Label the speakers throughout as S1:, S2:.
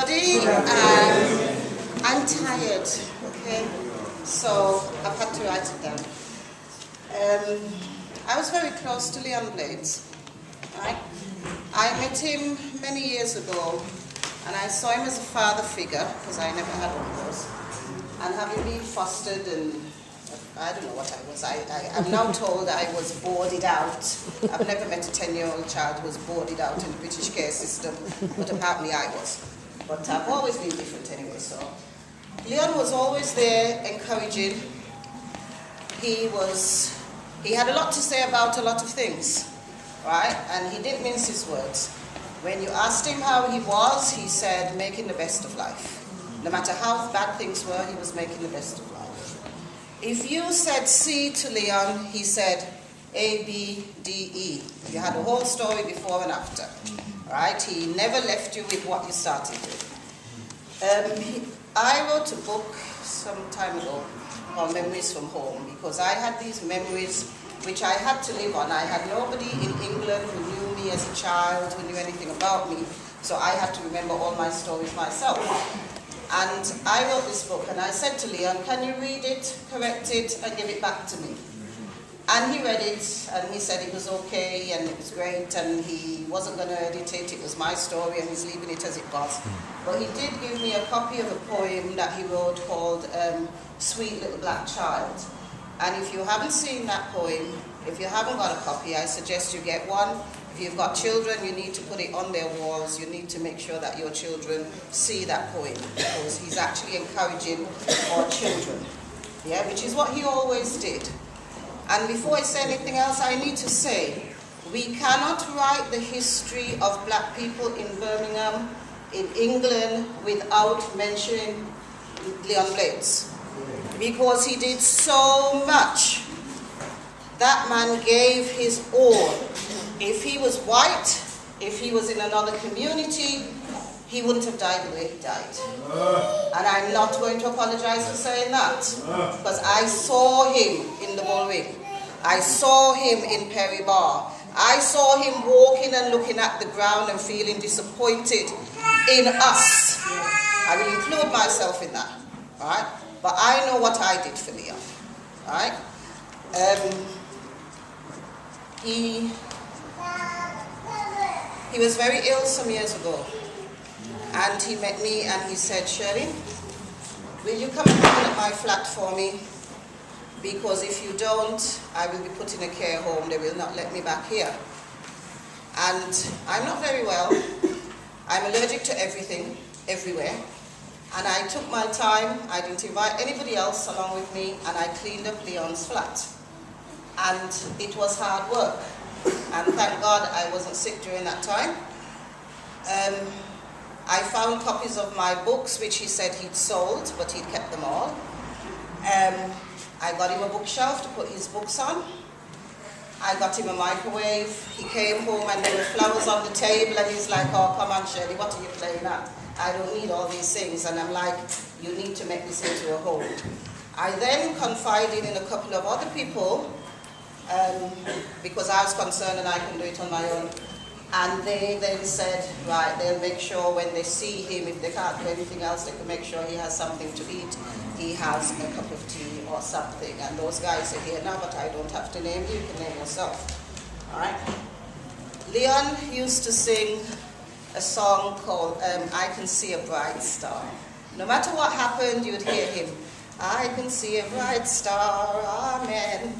S1: everybody. I'm tired, okay? So I've had to write it down. I was very close to Leon Blades, right? I met him many years ago, and I saw him as a father figure, because I never had one of those. And having been fostered and I don't know what I was. I'm now told I was boarded out. I've never met a 10-year-old child who was boarded out in the British care system, but apparently I was. But I've always been different anyway, so. Leon was always there, encouraging. He had a lot to say about a lot of things, right? And he didn't mince his words. When you asked him how he was, he said, making the best of life. No matter how bad things were, he was making the best of life. If you said C to Leon, he said A, B, D, E. You had a whole story before and after, right? He never left you with what you started with. I wrote a book some time ago called Memories from Home, because I had these memories which I had to live on. I had nobody in England who knew me as a child, who knew anything about me, so I had to remember all my stories myself. And I wrote this book, and I said to Leon, can you read it, correct it, and give it back to me? And he read it, and he said it was okay, and it was great, and he wasn't going to edit it. It was my story, and he's leaving it as it was. But he did give me a copy of a poem that he wrote called Sweet Little Black Child. And if you haven't seen that poem, if you haven't got a copy, I suggest you get one. If you've got children, you need to put it on their walls. You need to make sure that your children see that poem, because he's actually encouraging our children, yeah, which is what he always did. And before I say anything else, I need to say, we cannot write the history of black people in Birmingham, in England, without mentioning Leon Blades, because he did so much. That man gave his all. If he was white, if he was in another community, he wouldn't have died the way he died. And I'm not going to apologize for saying that, because I saw him in the Bull Ring. I saw him in Perry Bar. I saw him walking and looking at the ground and feeling disappointed in us. I will include myself in that, all right? But I know what I did for Leon, all right? He was very ill some years ago, and he met me and he said, Shirley, will you come and open up my flat for me? Because if you don't, I will be put in a care home. They will not let me back here. And I'm not very well. I'm allergic to everything, everywhere. And I took my time. I didn't invite anybody else along with me, and I cleaned up Leon's flat. And it was hard work. And thank God I wasn't sick during that time. I found copies of my books, which he said he'd sold, but he'd kept them all. I got him a bookshelf to put his books on. I got him a microwave. He came home and there were flowers on the table, and he's like, oh, come on, Shirley, what are you playing at? I don't need all these things. And I'm like, you need to make this into a home. I then confided in a couple of other people, because I was concerned and I couldn't do it on my own. And they then said, right, they'll make sure when they see him, if they can't do anything else, they can make sure he has something to eat. He has a cup of tea or something. And those guys are here now, but I don't have to name you, you can name yourself. All right? Leon used to sing a song called I Can See a Bright Star. No matter what happened, you'd hear him. I can see a bright star, amen.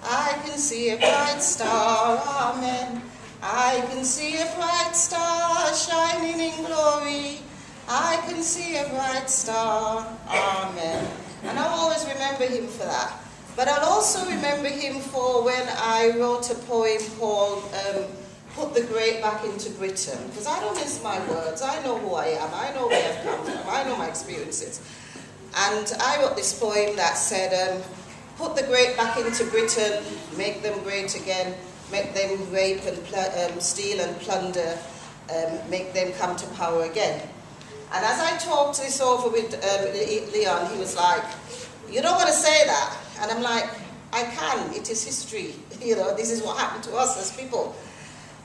S1: I can see a bright star, amen. I can see a bright star shining in glory. I can see a bright star, amen. And I'll always remember him for that. But I'll also remember him for when I wrote a poem called Put the Great Back into Britain. Because I don't miss my words. I know who I am. I know where I've come from. I know my experiences. And I wrote this poem that said, put the great back into Britain, make them great again, make them rape and steal and plunder, make them come to power again. And as I talked this over with Leon, he was like, you don't want to say that. And I'm like, I can, it is history. You know, this is what happened to us as people.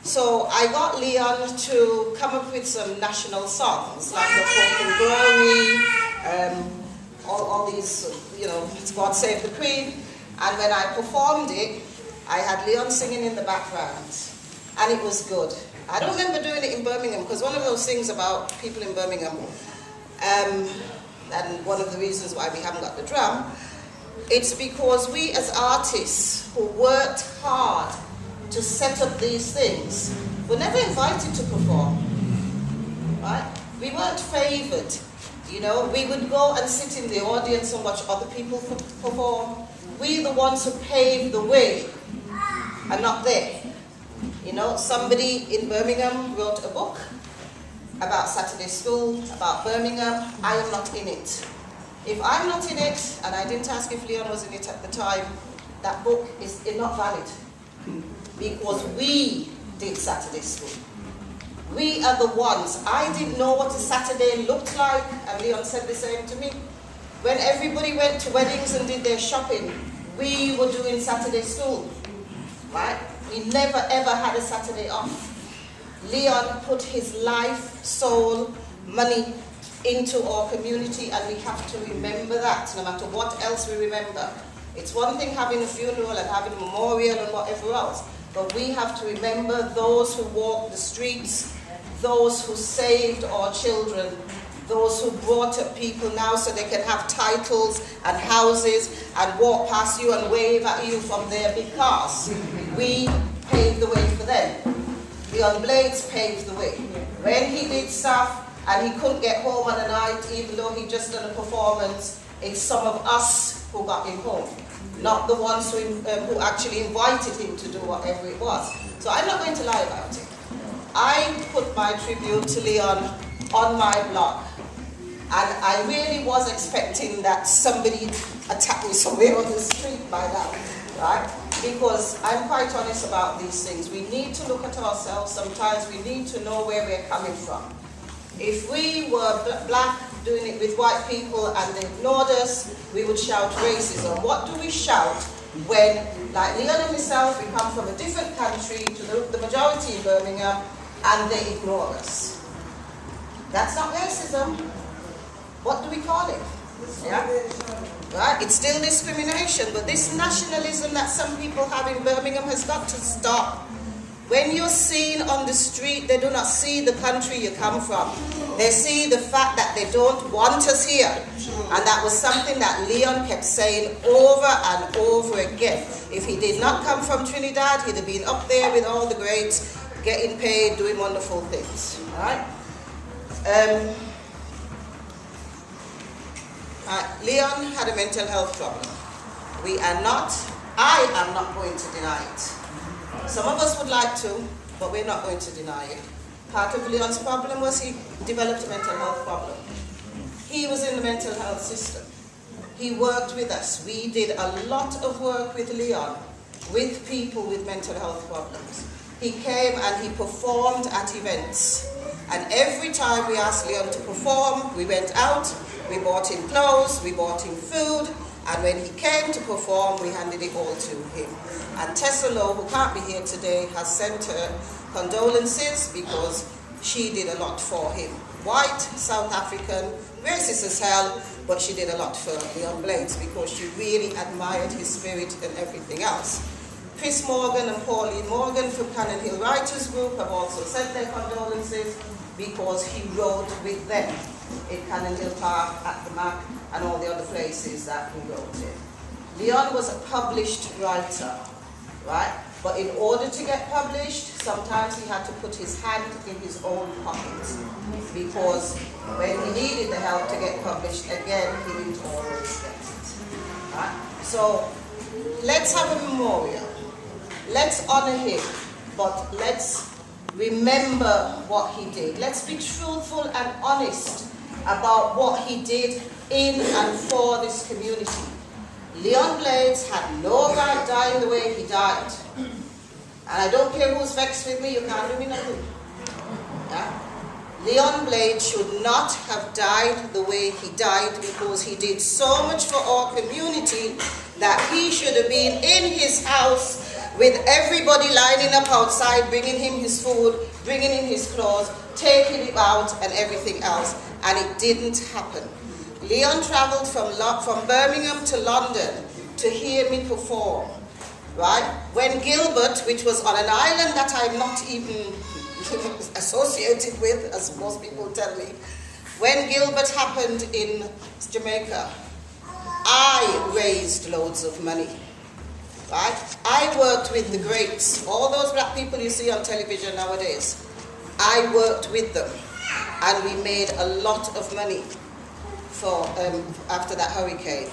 S1: So I got Leon to come up with some national songs, like the Folk and Glory, all these, it's God Save the Queen. And when I performed it, I had Leon singing in the background, and it was good. I don't remember doing it in Birmingham, because one of those things about people in Birmingham, and one of the reasons why we haven't got the drum, it's because we as artists who worked hard to set up these things were never invited to perform, right? We weren't favoured, we would go and sit in the audience and watch other people perform. We the ones who paved the way are not there. Somebody in Birmingham wrote a book about Saturday school, about Birmingham. I am not in it. If I'm not in it, and I didn't ask if Leon was in it at the time, that book is not valid. Because we did Saturday school. We are the ones. I didn't know what a Saturday looked like, and Leon said the same to me. When everybody went to weddings and did their shopping, we were doing Saturday school, right? We never ever had a Saturday off. Leon put his life, soul, money into our community, and we have to remember that, no matter what else we remember. It's one thing having a funeral and having a memorial and whatever else, but we have to remember those who walked the streets, those who saved our children, those who brought up people now so they can have titles and houses and walk past you and wave at you from there, because we paved the way for them. Leon Blades paved the way. When he did stuff and he couldn't get home on a night, even though he'd just done a performance, it's some of us who got him home, not the ones who actually invited him to do whatever it was. So I'm not going to lie about it. I put my tribute to Leon on my blog, and I really was expecting that somebody attacked me somewhere on the street by now, right? Because I'm quite honest about these things. We need to look at ourselves. Sometimes we need to know where we're coming from. If we were black doing it with white people and they ignored us, we would shout racism. What do we shout when, like Leon and myself, we come from a different country to the majority in Birmingham, and they ignore us? That's not racism. What do we call it? Yeah? Right? It's still discrimination, but this nationalism that some people have in Birmingham has got to stop. When you're seen on the street, they do not see the country you come from. They see the fact that they don't want us here. And that was something that Leon kept saying over and over again. If he did not come from Trinidad, he'd have been up there with all the greats, getting paid, doing wonderful things. Right? Leon had a mental health problem. I am not going to deny it. Some of us would like to, but we're not going to deny it. Part of Leon's problem was he developed a mental health problem. He was in the mental health system. He worked with us. We did a lot of work with Leon, with people with mental health problems. He came and he performed at events. And every time we asked Leon to perform, we went out, we bought him clothes, we bought him food, and when he came to perform, we handed it all to him. And Tessa Lowe, who can't be here today, has sent her condolences because she did a lot for him. White, South African, racist as hell, but she did a lot for Leon Blades because she really admired his spirit and everything else. Chris Morgan and Pauline Morgan from Cannon Hill Writers Group have also sent their condolences because he wrote with them in Cannon Hill Park, at the Mac, and all the other places that he wrote in. Leon was a published writer, right? But in order to get published, sometimes he had to put his hand in his own pocket because when he needed the help to get published, again, he didn't always get it, right? So let's have a memorial. Let's honor him, but let's remember what he did. Let's be truthful and honest about what he did in and for this community. Leon Blades had no right dying the way he died. And I don't care who's vexed with me, you can't do me nothing. Yeah? Leon Blades should not have died the way he died because he did so much for our community that he should have been in his house with everybody lining up outside, bringing him his food, bringing him his clothes, taking him out and everything else. And it didn't happen. Leon travelled from Birmingham to London to hear me perform. Right? When Gilbert, which was on an island that I'm not even associated with, as most people tell me, when Gilbert happened in Jamaica, I raised loads of money. Right? I worked with the greats, all those black people you see on television nowadays. I worked with them, and we made a lot of money for after that hurricane.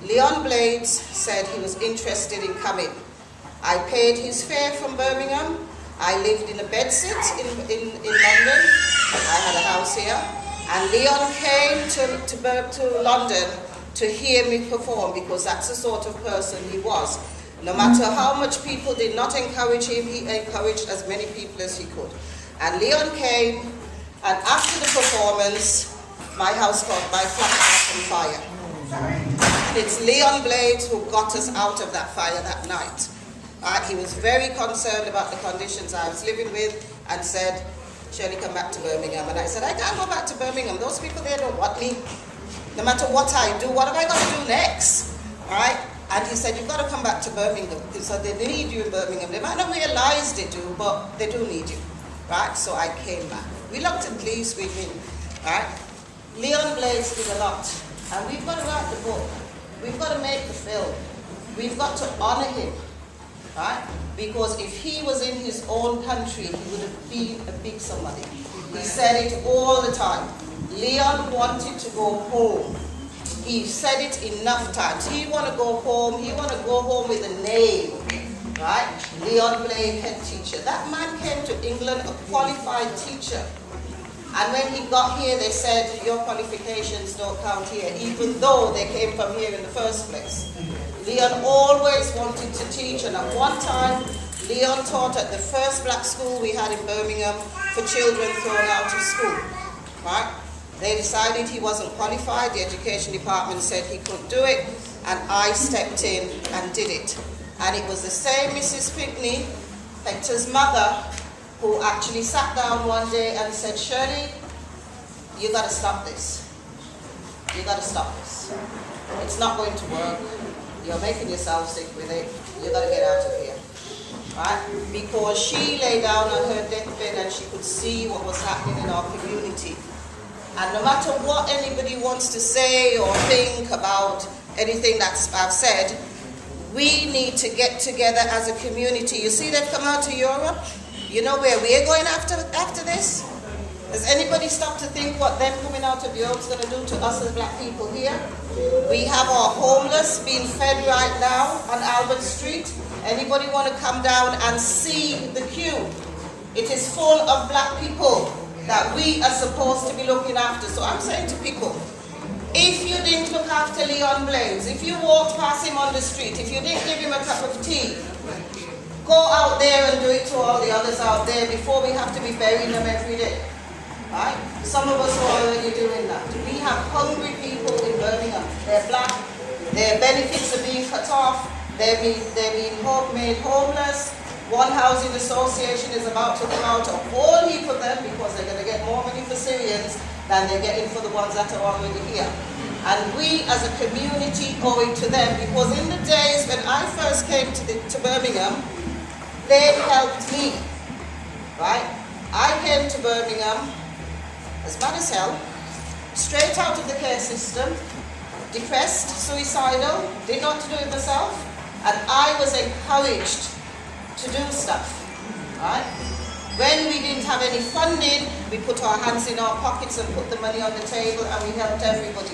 S1: Leon Blades said he was interested in coming. I paid his fare from Birmingham. I lived in a bedsit in London. I had a house here. And Leon came to London to hear me perform, because that's the sort of person he was. No matter how much people did not encourage him, he encouraged as many people as he could. And Leon came, and after the performance, my house caught by fire. And it's Leon Blades who got us out of that fire that night. He was very concerned about the conditions I was living with and said, Shirley, come back to Birmingham. And I said, I can't go back to Birmingham. Those people there don't want me. No matter what I do, what have I got to do next? Right? And he said, you've got to come back to Birmingham. He said, they need you in Birmingham. They might not realize they do, but they do need you. Right? So I came back. Reluctantly speaking. Right? Leon Blades did a lot. And we've got to write the book. We've got to make the film. We've got to honor him. Right? Because if he was in his own country, he would have been a big somebody. He said it all the time. Leon wanted to go home. He said it enough times. He want to go home. He want to go home with a name. Right? Leon Blake, head teacher. That man came to England a qualified teacher. And when he got here, they said, your qualifications don't count here, even though they came from here in the first place. Leon always wanted to teach, and at one time, Leon taught at the first black school we had in Birmingham for children thrown out of school. Right? They decided he wasn't qualified. The education department said he couldn't do it, and I stepped in and did it. And it was the same Mrs. Pinkney, Hector's mother, who actually sat down one day and said, Shirley, you got to stop this. You got to stop this. It's not going to work. You're making yourself sick with it. You got to get out of here. Right? Because she lay down on her deathbed and she could see what was happening in our community. And no matter what anybody wants to say or think about anything that I've said, we need to get together as a community. You see, they've come out to Europe. You know where we're going after this? Has anybody stopped to think what them coming out of Europe is going to do to us as black people here? We have our homeless being fed right now on Albert Street. Anybody want to come down and see the queue? It is full of black people that we are supposed to be looking after. So I'm saying to people, if you didn't look after Leon Blades, if you walked past him on the street, if you didn't give him a cup of tea, go out there and do it to all the others out there before we have to be burying them every day. Right? Some of us are already doing that. We have hungry people in Birmingham. They're black. Their benefits are being cut off. They're being made homeless. One housing association is about to come out a whole heap of them because they're going to get more money for Syrians than they're getting for the ones that are already here. And we as a community owe it to them, because in the days when I first came to Birmingham, they helped me. Right? I came to Birmingham as bad as hell, straight out of the care system, depressed, suicidal, didn't know what to do with myself, and I was encouraged to do stuff. Right? When we didn't have any funding, we put our hands in our pockets and put the money on the table, and we helped everybody.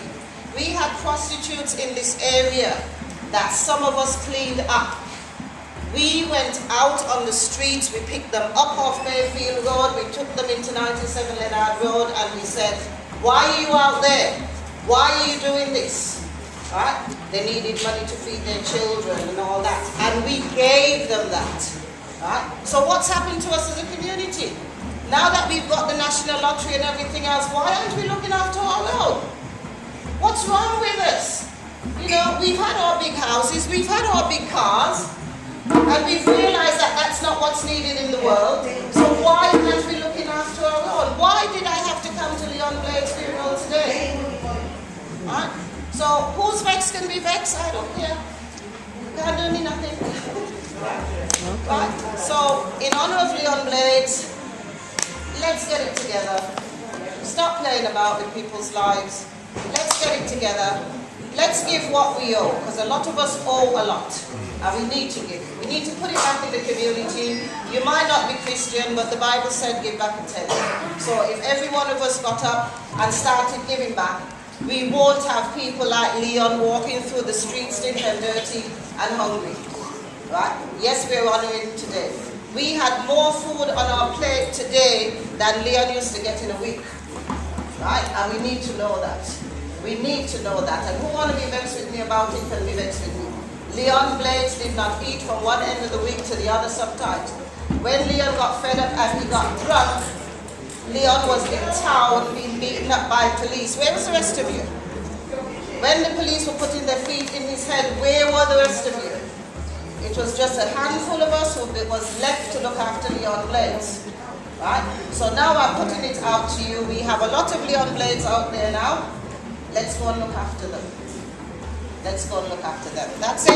S1: We had prostitutes in this area that some of us cleaned up. We went out on the streets, we picked them up off Mayfield Road, we took them into 97 Leonard Road, and we said, why are you out there? Why are you doing this? Right? They needed money to feed their children and all that, and we gave them that. Right? So what's happened to us as a community? Now that we've got the national lottery and everything else, why aren't we looking after our own? What's wrong with us? You know, we've had our big houses, we've had our big cars, And we've realized that that's not what's needed in the world. So why aren't we looking after our own? Why did I have to come to Leon Blade's funeral today? Right? So who's vexed can be vexed, I don't care. Can't do me nothing. Right? So in honor of Leon Blades, let's get it together. Stop playing about with people's lives. Let's get it together. Let's give what we owe, because a lot of us owe a lot, and we need to give. We need to put it back in the community. You might not be Christian, but the Bible said give back a tenth. So if every one of us got up and started giving back, we won't have people like Leon walking through the streets stinking and dirty and hungry. Right? Yes, we're honoring him today. We had more food on our plate today than Leon used to get in a week. Right? And we need to know that. We need to know that. And who want to be vexed with me about it can be vexed with me. Leon Blades did not eat from one end of the week to the other sometimes. When Leon got fed up and he got drunk, Leon was in town being beaten up by police. Where was the rest of you? When the police were putting their feet in his head, where were the rest of you? It was just a handful of us who was left to look after Leon Blades. Right? So now I'm putting it out to you. We have a lot of Leon Blades out there now. Let's go and look after them. Let's go and look after them. That's it.